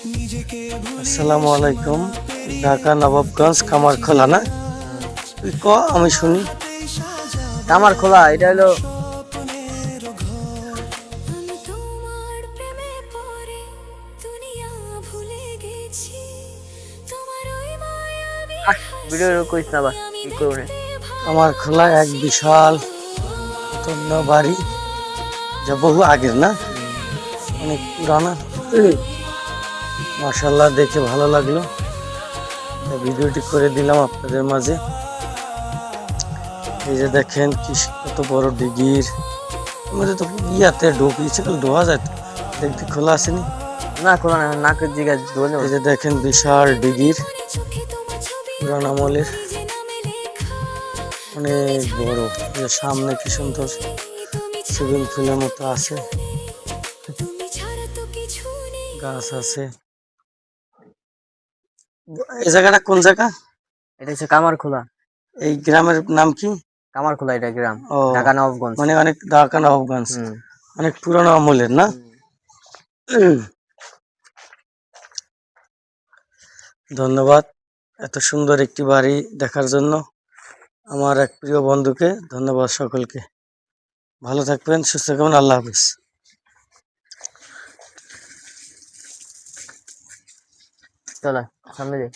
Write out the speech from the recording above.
আসসালামু আলাইকুম। ঢাকা নবাবগঞ্জ কামারখোলা না? তুই ক, আমি শুনি। কামারখোলা এটা হলো ভিডিও কইস না, আবার কি করবো। কামারখোলা এক বিশাল পুরাতন বাড়ি, যা বহু আগের না, অনেক পুরানা। মাশাল্লাহ, দেখে ভালো লাগলো, তাই ভিডিওটি করে দিলাম আপনাদের মাঝে। এই যে দেখেন কি কত বড় ডিগির মধ্যে তো ইয়াতে ঢুকিয়েছে, ঢোয়া যায় তো, দেখতে খোলা আসেনি না খোলা না, নাকের দিকে ধরে। এই যে দেখেন বিশাল ডিগির, পুরান আমলের, অনেক বড়। এই যে সামনে কি সুন্দর সুইমিং পুলের মতো আছে, গাছ আছে। এই জায়গাটা কোন জায়গা? এটা হচ্ছে কামারখোলা। এই গ্রামের নাম কি? কামারখোলা এটা গ্রাম, ও, ঢাকা নবাবগঞ্জ। মানে অনেক ঢাকা নবাবগঞ্জ, হুম। অনেক পুরনো আমলের না? ধন্যবাদ এত সুন্দর একটি বাড়ি দেখার জন্য আমার এক প্রিয় বন্ধুকে। ধন্যবাদ সকলকে। ভালো থাকবেন, সুস্থ থাকবেন। আল্লাহ হাফিজ। চলো সামনে যাই।